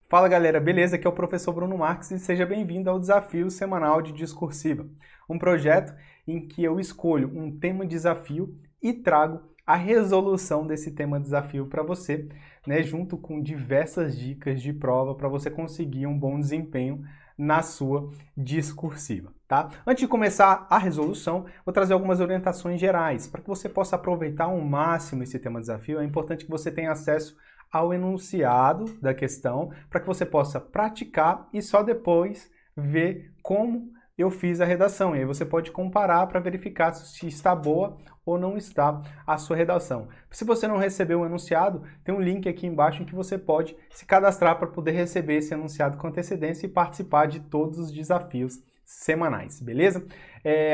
Fala galera, beleza? Aqui é o professor Bruno Marques e seja bem-vindo ao Desafio Semanal de Discursiva, um projeto em que eu escolho um tema desafio e trago a resolução desse tema desafio para você, né, junto com diversas dicas de prova para você conseguir um bom desempenho na sua discursiva, tá? Antes de começar a resolução, vou trazer algumas orientações gerais para que você possa aproveitar ao máximo esse tema desafio. É importante que você tenha acesso ao enunciado da questão, para que você possa praticar e só depois ver como eu fiz a redação. E aí você pode comparar para verificar se está boa ou não está a sua redação. Se você não recebeu o enunciado, tem um link aqui embaixo em que você pode se cadastrar para poder receber esse enunciado com antecedência e participar de todos os desafios semanais, beleza?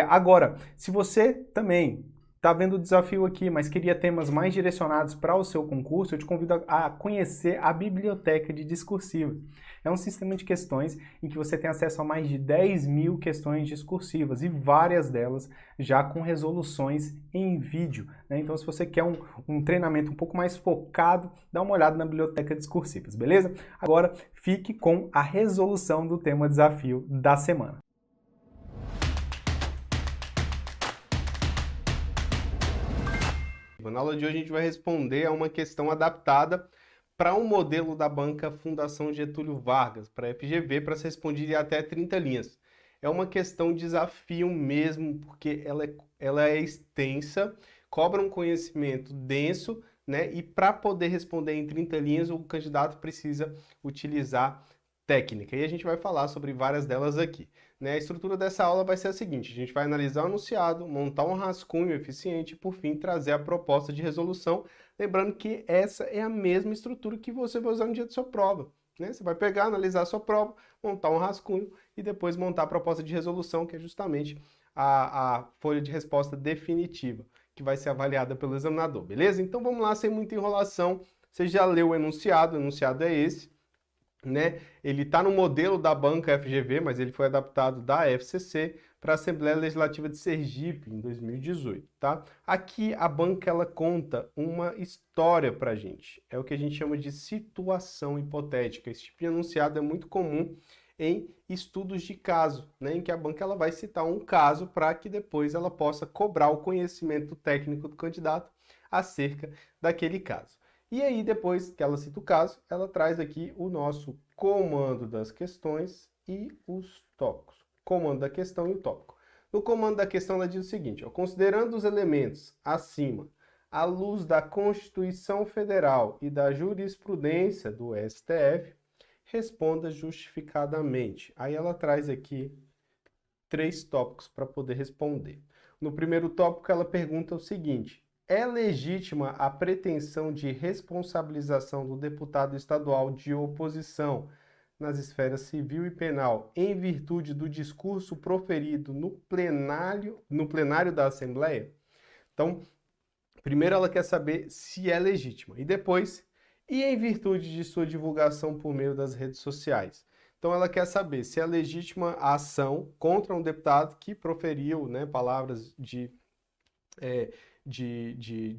Agora, se você também tá vendo o desafio aqui, mas queria temas mais direcionados para o seu concurso, eu te convido a conhecer a Biblioteca de Discursiva. É um sistema de questões em que você tem acesso a mais de 10.000 questões discursivas e várias delas já com resoluções em vídeo, né? Então, se você quer um treinamento um pouco mais focado, dá uma olhada na Biblioteca Discursivas, beleza? Agora, fique com a resolução do tema desafio da semana. Na aula de hoje a gente vai responder a uma questão adaptada para um modelo da banca Fundação Getúlio Vargas, para a FGV, para ser respondida em até 30 linhas. É uma questão desafio mesmo, porque ela é extensa, cobra um conhecimento denso, né? E para poder responder em 30 linhas, o candidato precisa utilizar técnica. E a gente vai falar sobre várias delas aqui. A estrutura dessa aula vai ser a seguinte: a gente vai analisar o enunciado, montar um rascunho eficiente e, por fim, trazer a proposta de resolução. Lembrando que essa é a mesma estrutura que você vai usar no dia da sua prova. Você vai pegar, analisar a sua prova, montar um rascunho e depois montar a proposta de resolução, que é justamente a folha de resposta definitiva, que vai ser avaliada pelo examinador, beleza? Então vamos lá, sem muita enrolação. Você já leu o enunciado é esse. Ele está no modelo da banca FGV, mas ele foi adaptado da FCC para a Assembleia Legislativa de Sergipe em 2018, tá? Aqui a banca ela conta uma história para a gente. É o que a gente chama de situação hipotética. Esse tipo de enunciado é muito comum em estudos de caso, em que a banca ela vai citar um caso para que depois ela possa cobrar o conhecimento técnico do candidato acerca daquele caso. E aí, depois que ela cita o caso, ela traz aqui o nosso comando das questões e os tópicos. Comando da questão e o tópico. No comando da questão, ela diz o seguinte: considerando os elementos acima, à luz da Constituição Federal e da jurisprudência do STF, responda justificadamente. Aí ela traz aqui 3 tópicos para poder responder. No primeiro tópico, ela pergunta o seguinte: é legítima a pretensão de responsabilização do deputado estadual de oposição nas esferas civil e penal em virtude do discurso proferido no plenário da Assembleia? Então, primeiro ela quer saber se é legítima e depois, e em virtude de sua divulgação por meio das redes sociais? Então ela quer saber se é legítima a ação contra um deputado que proferiu, palavras de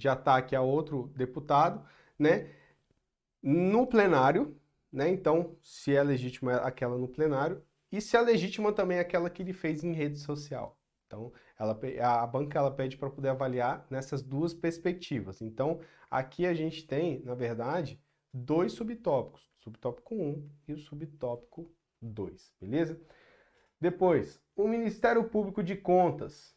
ataque a outro deputado, no plenário, Então, se é legítima aquela no plenário, e se é legítima também aquela que ele fez em rede social. Então, a banca ela pede para poder avaliar nessas duas perspectivas. Então, aqui a gente tem, na verdade, 2 subtópicos, o subtópico 1 e o subtópico 2, beleza? Depois, o Ministério Público de Contas,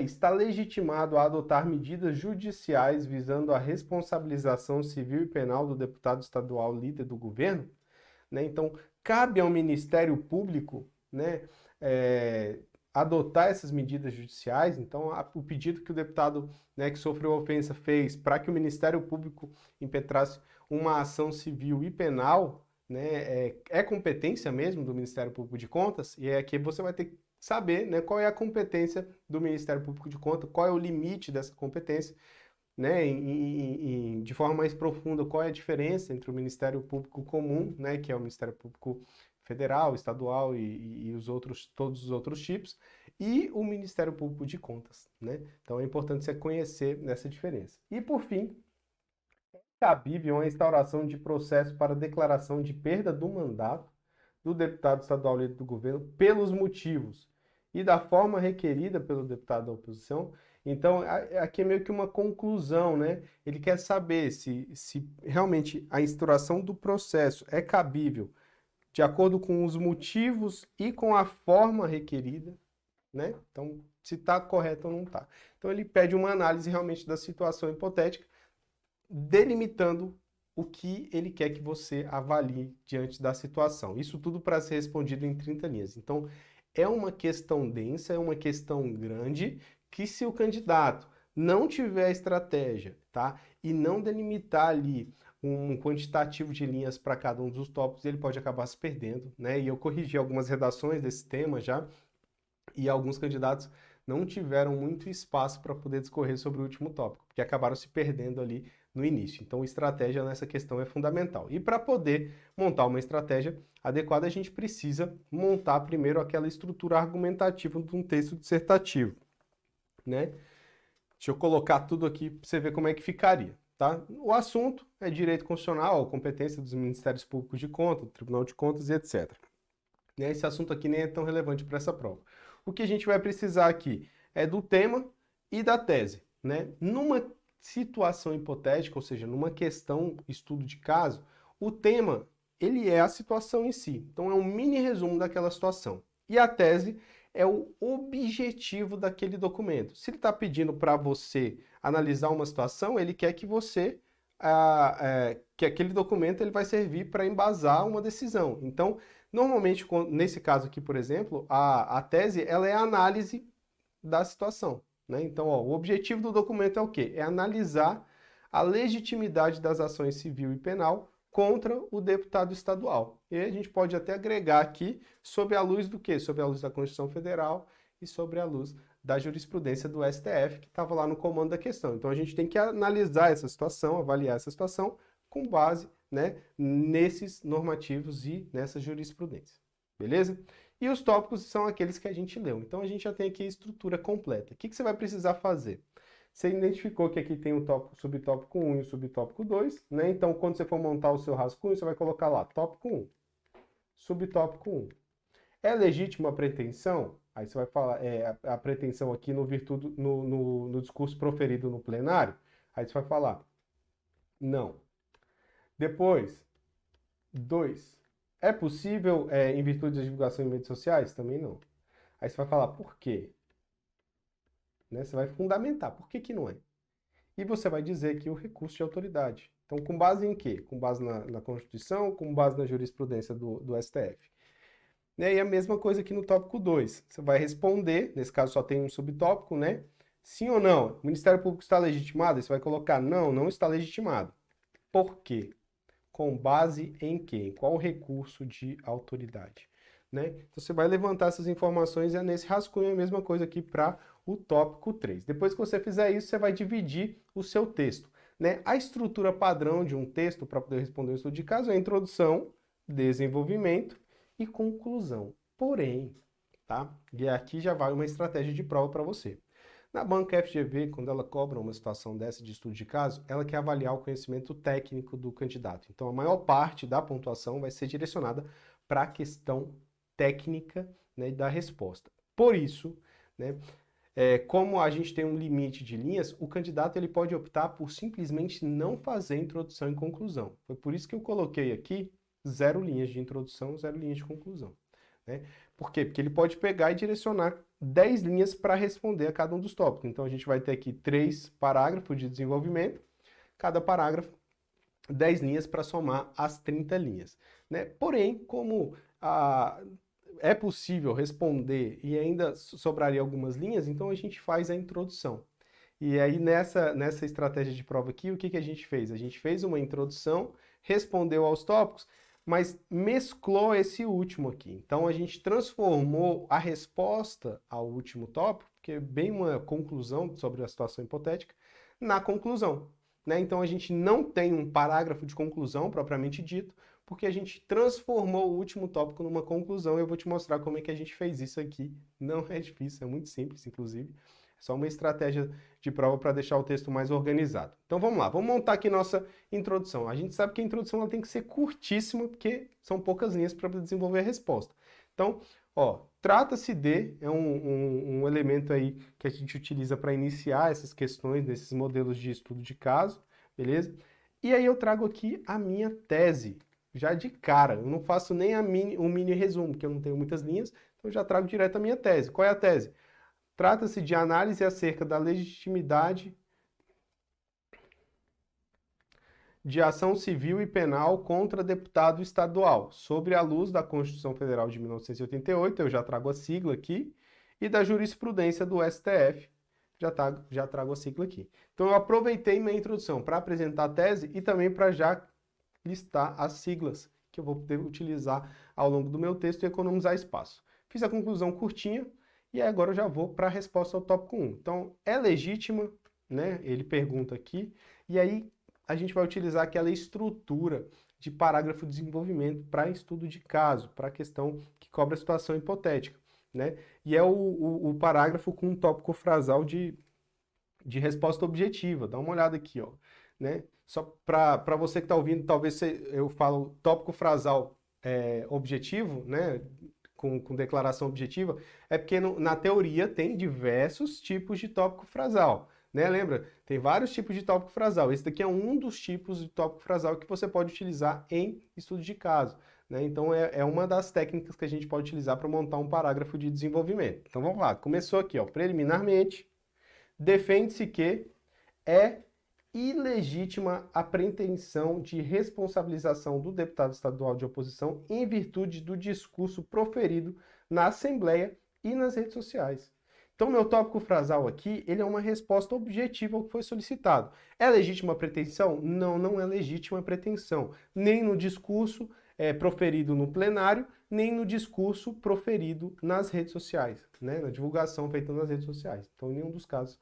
está legitimado a adotar medidas judiciais visando a responsabilização civil e penal do deputado estadual líder do governo? Então, cabe ao Ministério Público, adotar essas medidas judiciais. Então, o pedido que o deputado, que sofreu ofensa fez para que o Ministério Público impetrasse uma ação civil e penal, é competência mesmo do Ministério Público de Contas, e é que você vai ter que saber, qual é a competência do Ministério Público de Contas, qual é o limite dessa competência, de forma mais profunda, qual é a diferença entre o Ministério Público comum, que é o Ministério Público Federal, Estadual e todos os outros tipos, e o Ministério Público de Contas, Então é importante você conhecer essa diferença. E por fim, cabível a instauração de processo para declaração de perda do mandato do deputado estadual líder do governo pelos motivos e da forma requerida pelo deputado da oposição. Então, aqui é meio que uma conclusão, né? Ele quer saber se realmente a instauração do processo é cabível de acordo com os motivos e com a forma requerida, né? Então, se está correto ou não está. Então, ele pede uma análise realmente da situação hipotética, delimitando o que ele quer que você avalie diante da situação. Isso tudo para ser respondido em 30 linhas. Então, é uma questão densa, é uma questão grande, que se o candidato não tiver estratégia, tá? E não delimitar ali um quantitativo de linhas para cada um dos tópicos, ele pode acabar se perdendo, né? E eu corrigi algumas redações desse tema já, e alguns candidatos não tiveram muito espaço para poder discorrer sobre o último tópico, porque acabaram se perdendo ali no início. Então, estratégia nessa questão é fundamental. E para poder montar uma estratégia adequada, a gente precisa montar primeiro aquela estrutura argumentativa de um texto dissertativo, né? Deixa eu colocar tudo aqui para você ver como é que ficaria, tá? O assunto é direito constitucional, competência dos Ministérios Públicos de Contas, do Tribunal de Contas e etc. E esse assunto aqui nem é tão relevante para essa prova. O que a gente vai precisar aqui é do tema e da tese, né? Numa situação hipotética, ou seja, numa questão, estudo de caso, o tema, ele é a situação em si. Então, é um mini resumo daquela situação. E a tese é o objetivo daquele documento. Se ele está pedindo para você analisar uma situação, ele quer que você, que aquele documento ele vai servir para embasar uma decisão. Então, normalmente, nesse caso aqui, por exemplo, a tese ela é a análise da situação, né? Então, ó, o objetivo do documento é o quê? É analisar a legitimidade das ações civil e penal contra o deputado estadual. E a gente pode até agregar aqui sob a luz do quê? Sob a luz da Constituição Federal e sobre a luz da jurisprudência do STF, que estava lá no comando da questão. Então, a gente tem que analisar essa situação, avaliar essa situação com base, né, nesses normativos e nessa jurisprudência. Beleza? E os tópicos são aqueles que a gente leu. Então, a gente já tem aqui a estrutura completa. O que você vai precisar fazer? Você identificou que aqui tem o tópico, subtópico 1 e o subtópico 2, né? Então, quando você for montar o seu rascunho, você vai colocar lá, tópico 1, subtópico 1. É legítima a pretensão? Aí você vai falar, a pretensão aqui no discurso proferido no plenário? Aí você vai falar, não. Depois, 2. É possível em virtude da divulgação em mídias sociais? Também não. Aí você vai falar, por quê? Né? Você vai fundamentar, por que que não é? E você vai dizer que o recurso de autoridade. Então, com base em quê? Com base na Constituição, com base na jurisprudência do STF. E aí a mesma coisa aqui no tópico 2. Você vai responder, nesse caso só tem um subtópico, né? Sim ou não? O Ministério Público está legitimado? Aí você vai colocar, não, não está legitimado. Por quê? Com base em quê? Em qual recurso de autoridade? Né? Então você vai levantar essas informações e é nesse rascunho a mesma coisa aqui para o tópico 3. Depois que você fizer isso, você vai dividir o seu texto. Né? A estrutura padrão de um texto para poder responder o estudo de caso é introdução, desenvolvimento e conclusão. Porém, tá? E aqui já vai uma estratégia de prova para você. Na banca FGV, quando ela cobra uma situação dessa de estudo de caso, ela quer avaliar o conhecimento técnico do candidato. Então, a maior parte da pontuação vai ser direcionada para a questão técnica, né, da resposta. Por isso, né, como a gente tem um limite de linhas, o candidato ele pode optar por simplesmente não fazer introdução e conclusão. Foi por isso que eu coloquei aqui 0 linhas de introdução, 0 linhas de conclusão. Né? Por quê? Porque ele pode pegar e direcionar 10 linhas para responder a cada um dos tópicos. Então, a gente vai ter aqui 3 parágrafos de desenvolvimento, cada parágrafo 10 linhas para somar as 30 linhas. Né? Porém, como é possível responder e ainda sobraria algumas linhas, então a gente faz a introdução. E aí, nessa estratégia de prova aqui, o que a gente fez? A gente fez uma introdução, respondeu aos tópicos, mas mesclou esse último aqui. Então, a gente transformou a resposta ao último tópico, que é bem uma conclusão sobre a situação hipotética, na conclusão. Né? Então, a gente não tem um parágrafo de conclusão propriamente dito, porque a gente transformou o último tópico numa conclusão. Eu vou te mostrar como é que a gente fez isso aqui. Não é difícil, é muito simples, inclusive. É Só uma estratégia de prova para deixar o texto mais organizado. Então vamos lá, vamos montar aqui nossa introdução. A gente sabe que a introdução ela tem que ser curtíssima, porque são poucas linhas para desenvolver a resposta. Então, ó, trata-se de, é um elemento aí que a gente utiliza para iniciar essas questões, desses modelos de estudo de caso, beleza? E aí eu trago aqui a minha tese, já de cara. Eu não faço nem um mini resumo, porque eu não tenho muitas linhas, então eu já trago direto a minha tese. Qual é a tese? Trata-se de análise acerca da legitimidade de ação civil e penal contra deputado estadual, sobre a luz da Constituição Federal de 1988, eu já trago a sigla aqui, e da jurisprudência do STF, já trago a sigla aqui. Então eu aproveitei minha introdução para apresentar a tese e também para já listar as siglas que eu vou poder utilizar ao longo do meu texto e economizar espaço. Fiz a conclusão curtinha e agora eu já vou para a resposta ao tópico 1. Então, é legítima, né? Ele pergunta aqui, e aí a gente vai utilizar aquela estrutura de parágrafo de desenvolvimento para estudo de caso, para a questão que cobra a situação hipotética, né? E é o parágrafo com um tópico frasal de resposta objetiva. Dá uma olhada aqui, ó, né? Só para você que está ouvindo, talvez eu falo tópico frasal objetivo, né? Com declaração objetiva, é porque na teoria tem diversos tipos de tópico frasal, né? Lembra? Tem vários tipos de tópico frasal. Esse daqui é um dos tipos de tópico frasal que você pode utilizar em estudo de caso, né? Então é uma das técnicas que a gente pode utilizar para montar um parágrafo de desenvolvimento. Então vamos lá, começou aqui, ó, preliminarmente, defende-se que é ilegítima a pretensão de responsabilização do deputado estadual de oposição em virtude do discurso proferido na Assembleia e nas redes sociais. Então, meu tópico frasal aqui, ele é uma resposta objetiva ao que foi solicitado. É legítima a pretensão? Não, não é legítima a pretensão. Nem no discurso proferido no plenário, nem no discurso proferido nas redes sociais, né? Na divulgação feita nas redes sociais. Então, em nenhum dos casos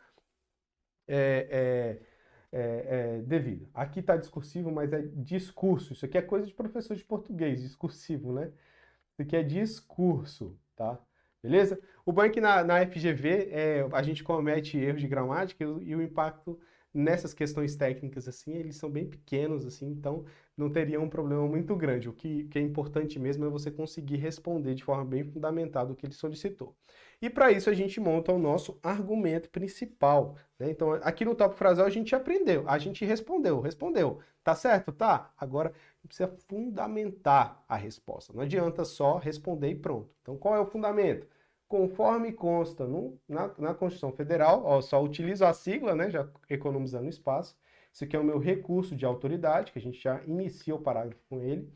devido. Aqui está discursivo, mas é discurso. Isso aqui é coisa de professor de português, discursivo, né? Isso aqui é discurso, tá? Beleza? O bom é que na FGV a gente comete erros de gramática e o impacto nessas questões técnicas, assim, eles são bem pequenos, assim, então não teria um problema muito grande. O que é importante mesmo é você conseguir responder de forma bem fundamentada o que ele solicitou. E para isso a gente monta o nosso argumento principal, né? Então aqui no tópico frasal a gente aprendeu, a gente respondeu. Tá certo? Tá? Agora precisa fundamentar a resposta. Não adianta só responder e pronto. Então qual é o fundamento? Conforme consta na Constituição Federal, ó, só utilizo a sigla, né, já economizando espaço. Isso aqui é o meu recurso de autoridade, que a gente já inicia o parágrafo com ele.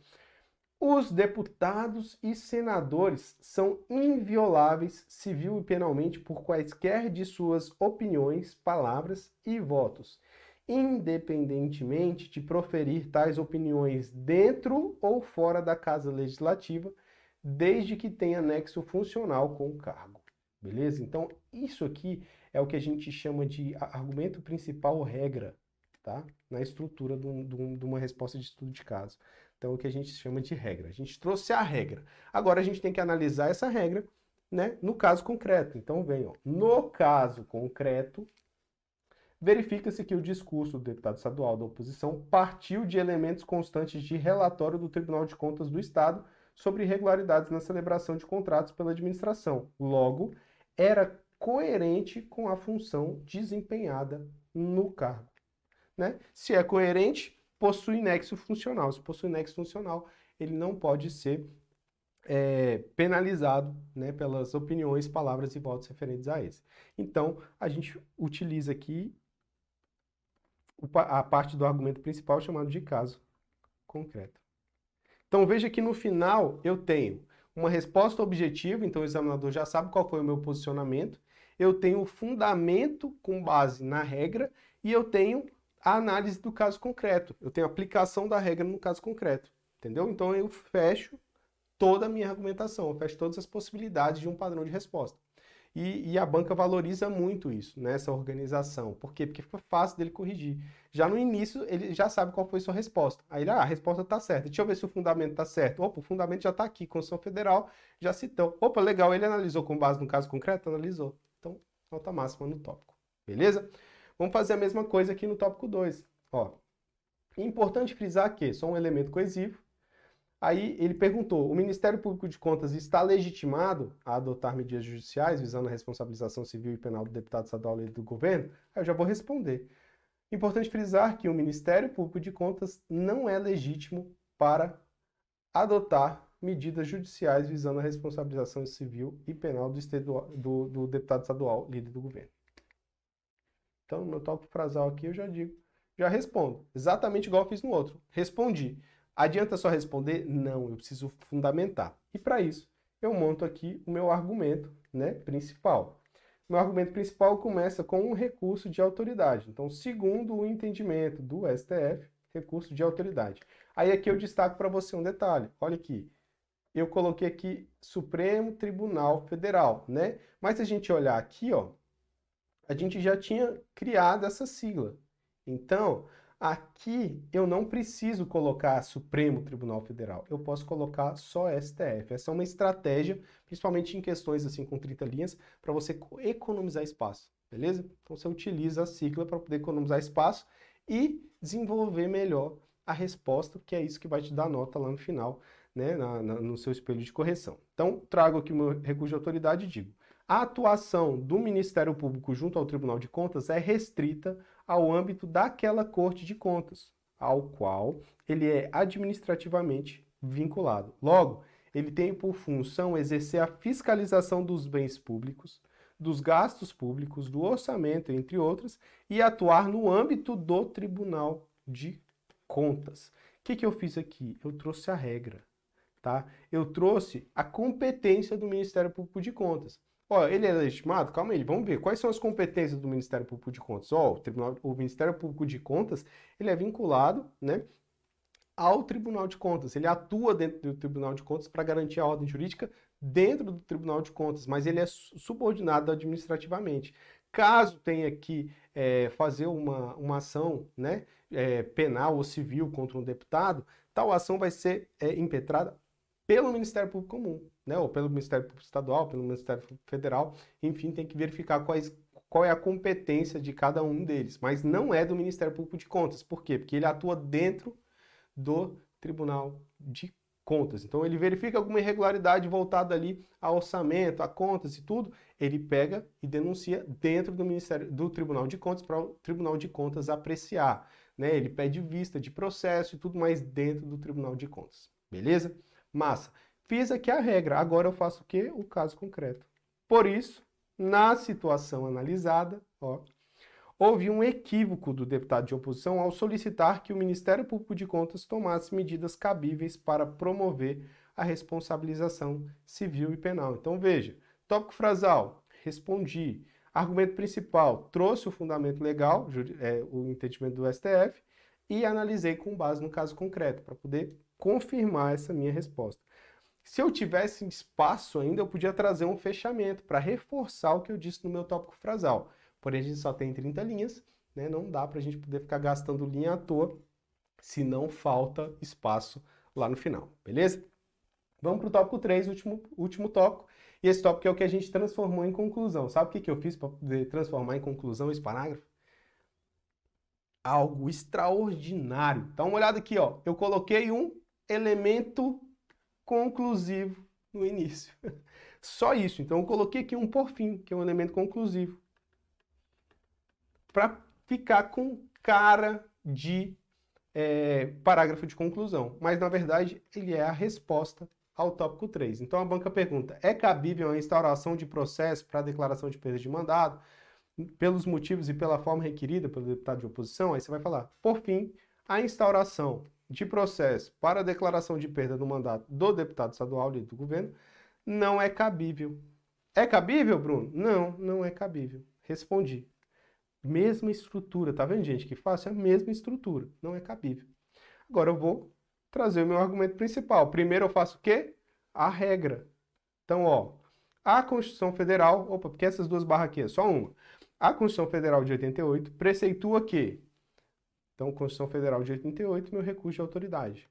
Os deputados e senadores são invioláveis civil e penalmente por quaisquer de suas opiniões, palavras e votos, independentemente de proferir tais opiniões dentro ou fora da Casa Legislativa, desde que tenha nexo funcional com o cargo. Beleza? Então, isso aqui é o que a gente chama de argumento principal regra, tá? Na estrutura de uma resposta de estudo de caso. Então, é o que a gente chama de regra. A gente trouxe a regra. Agora, a gente tem que analisar essa regra, né, no caso concreto. Então, vem, ó, no caso concreto, verifica-se que o discurso do deputado estadual da oposição partiu de elementos constantes de relatório do Tribunal de Contas do Estado sobre irregularidades na celebração de contratos pela administração. Logo, era coerente com a função desempenhada no cargo, né? Se é coerente, possui nexo funcional. Se possui nexo funcional, ele não pode ser penalizado, né, pelas opiniões, palavras e votos referentes a esse. Então, a gente utiliza aqui a parte do argumento principal chamado de caso concreto. Então veja que no final eu tenho uma resposta objetiva, então o examinador já sabe qual foi o meu posicionamento, eu tenho o fundamento com base na regra e eu tenho a análise do caso concreto, eu tenho a aplicação da regra no caso concreto, entendeu? Então eu fecho toda a minha argumentação, eu fecho todas as possibilidades de um padrão de resposta. E a banca valoriza muito isso, né, essa organização. Por quê? Porque fica fácil dele corrigir. Já no início, ele já sabe qual foi a sua resposta. Aí ele, a resposta está certa. Deixa eu ver se o fundamento está certo. Opa, o fundamento já está aqui. Constituição Federal já citou. Opa, legal, ele analisou com base no caso concreto? Analisou. Então, nota máxima no tópico. Beleza? Vamos fazer a mesma coisa aqui no tópico 2. Ó, importante frisar que só um elemento coesivo. Aí ele perguntou, o Ministério Público de Contas está legitimado a adotar medidas judiciais visando a responsabilização civil e penal do deputado estadual e do governo? Aí eu já vou responder. Importante frisar que o Ministério Público de Contas não é legítimo para adotar medidas judiciais visando a responsabilização civil e penal do deputado estadual, líder do governo. Então, no meu tópico frasal aqui, eu já digo, já respondo. Exatamente igual eu fiz no outro. Respondi. Adianta só responder? Não, eu preciso fundamentar. E para isso, eu monto aqui o meu argumento, né, principal. Meu argumento principal começa com um recurso de autoridade. Então, segundo o entendimento do STF, recurso de autoridade. Aí aqui eu destaco para você um detalhe. Olha aqui. Eu coloquei aqui Supremo Tribunal Federal, né? Mas se a gente olhar aqui, ó, a gente já tinha criado essa sigla. Então, aqui eu não preciso colocar Supremo Tribunal Federal. Eu posso colocar só STF. Essa é uma estratégia, principalmente em questões assim com 30 linhas, para você economizar espaço, beleza? Então você utiliza a sigla para poder economizar espaço e desenvolver melhor a resposta, que é isso que vai te dar nota lá no final, né, no seu espelho de correção. Então, trago aqui o meu recurso de autoridade e digo: a atuação do Ministério Público junto ao Tribunal de Contas é restrita ao âmbito daquela Corte de Contas, ao qual ele é administrativamente vinculado. Logo, ele tem por função exercer a fiscalização dos bens públicos, dos gastos públicos, do orçamento, entre outros, e atuar no âmbito do Tribunal de Contas. O que eu fiz aqui? Eu trouxe a regra, tá? Eu trouxe a competência do Ministério Público de Contas. Ó, ele é legitimado? Calma aí, vamos ver. Quais são as competências do Ministério Público de Contas? Ó, o Ministério Público de Contas, ele é vinculado, né, ao Tribunal de Contas. Ele atua dentro do Tribunal de Contas para garantir a ordem jurídica dentro do Tribunal de Contas, mas ele é subordinado administrativamente. Caso tenha que fazer uma ação, né, penal ou civil contra um deputado, tal ação vai ser impetrada pelo Ministério Público Comum, né, ou pelo Ministério Público Estadual, pelo Ministério Federal, enfim, tem que verificar qual é a competência de cada um deles, mas não é do Ministério Público de Contas. Por quê? Porque ele atua dentro do Tribunal de Contas. Então ele verifica alguma irregularidade voltada ali ao orçamento, a contas e tudo, ele pega e denuncia dentro do Tribunal de Contas para o Tribunal de Contas apreciar, né? Ele pede vista de processo e tudo mais dentro do Tribunal de Contas. Beleza? Massa. Fiz aqui a regra, agora eu faço o quê? O caso concreto. Por isso, na situação analisada, ó, houve um equívoco do deputado de oposição ao solicitar que o Ministério Público de Contas tomasse medidas cabíveis para promover a responsabilização civil e penal. Então veja, tópico frasal, respondi. Argumento principal, trouxe o fundamento legal, o entendimento do STF, e analisei com base no caso concreto, para poder confirmar essa minha resposta. Se eu tivesse espaço ainda, eu podia trazer um fechamento para reforçar o que eu disse no meu tópico frasal. Porém, a gente só tem 30 linhas, né? Não dá para a gente poder ficar gastando linha à toa, se não falta espaço lá no final, beleza? Vamos para o tópico 3, último tópico. E esse tópico é o que a gente transformou em conclusão. Sabe o que eu fiz para poder transformar em conclusão esse parágrafo? Algo extraordinário. Dá uma olhada aqui, ó. Eu coloquei um elemento conclusivo no início. Só isso. Então, eu coloquei aqui um por fim, que é um elemento conclusivo, para ficar com cara de parágrafo de conclusão. Mas, na verdade, ele é a resposta ao tópico 3. Então, a banca pergunta: é cabível a instauração de processo para declaração de perda de mandato, pelos motivos e pela forma requerida pelo deputado de oposição? Aí você vai falar: por fim, a instauração de processo para declaração de perda do mandato do deputado estadual líder do governo não é cabível. É cabível, Bruno? Não, não é cabível. Respondi. Mesma estrutura, tá vendo, gente? Que fácil, é a mesma estrutura, não é cabível. Agora eu vou trazer o meu argumento principal. Primeiro eu faço o quê? A regra. Então, ó, a Constituição Federal, opa, porque essas duas barras aqui é só uma. A Constituição Federal de 88 preceitua que, então, Constituição Federal de 88, meu recurso de autoridade.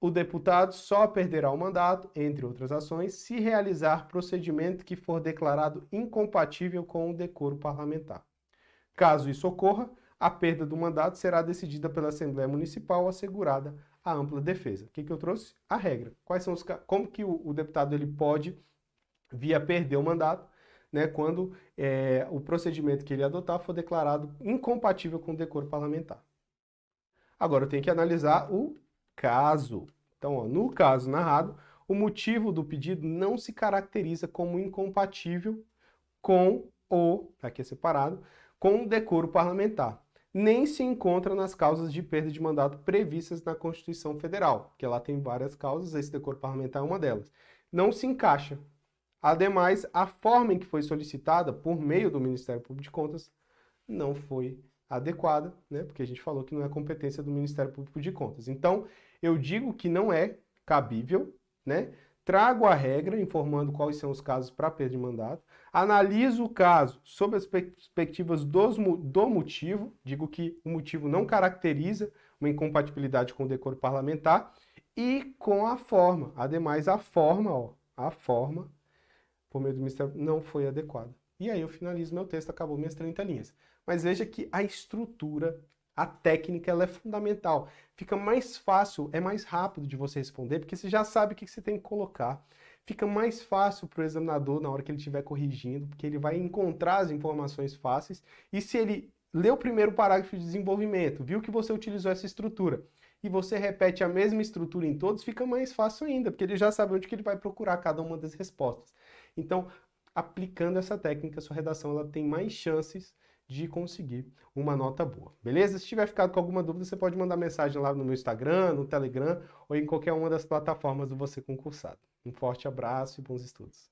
O deputado só perderá o mandato, entre outras ações, se realizar procedimento que for declarado incompatível com o decoro parlamentar. Caso isso ocorra, a perda do mandato será decidida pela Assembleia Municipal, assegurada a ampla defesa. O que eu trouxe? A regra. Quais são como que o deputado ele pode vir a perder o mandato, né, quando o procedimento que ele adotar for declarado incompatível com o decoro parlamentar. Agora eu tenho que analisar o caso. Então, ó, no caso narrado, o motivo do pedido não se caracteriza como incompatível com aqui é separado, com o decoro parlamentar, nem se encontra nas causas de perda de mandato previstas na Constituição Federal, que lá tem várias causas, esse decoro parlamentar é uma delas. Não se encaixa. Ademais, a forma em que foi solicitada por meio do Ministério Público de Contas não foi adequada, né? Porque a gente falou que não é competência do Ministério Público de Contas. Então, eu digo que não é cabível, né? Trago a regra informando quais são os casos para perda de mandato, analiso o caso sob as perspectivas do motivo, digo que o motivo não caracteriza uma incompatibilidade com o decoro parlamentar, e com a forma. Ademais, a forma por meio do Ministério não foi adequada. E aí eu finalizo meu texto, acabou minhas 30 linhas. Mas veja que a estrutura, a técnica, ela é fundamental. Fica mais fácil, é mais rápido de você responder, porque você já sabe o que você tem que colocar. Fica mais fácil para o examinador na hora que ele estiver corrigindo, porque ele vai encontrar as informações fáceis. E se ele lê o primeiro parágrafo de desenvolvimento, viu que você utilizou essa estrutura, e você repete a mesma estrutura em todos, fica mais fácil ainda, porque ele já sabe onde que ele vai procurar cada uma das respostas. Então, aplicando essa técnica, sua redação ela tem mais chances de conseguir uma nota boa. Beleza? Se tiver ficado com alguma dúvida, você pode mandar mensagem lá no meu Instagram, no Telegram ou em qualquer uma das plataformas do Você Concursado. Um forte abraço e bons estudos.